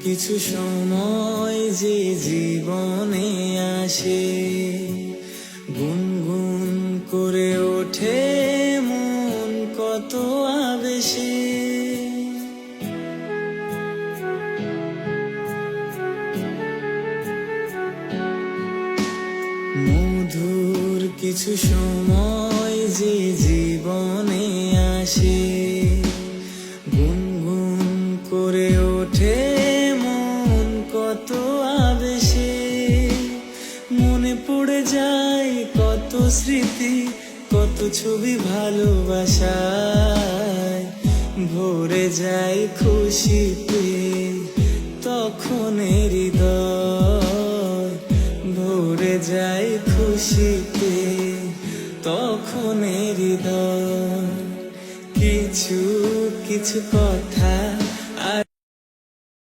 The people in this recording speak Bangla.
কিছু সময় যে জীবনে আসে, গুনগুন করে ওঠে মন কত আবেশে। মধুর কিছু সময় যে জীবনে আসে, গুনগুন করে ওঠে মন কত আবেশে। মনে পড়ে যায় কত স্মৃতি, কত ছবি ভালোবাসায়, ভরে যায় খুশিতে তখন হৃদয়, ভরে যায় খুশিতে তখন হৃদয়। কিছু কিছু কথা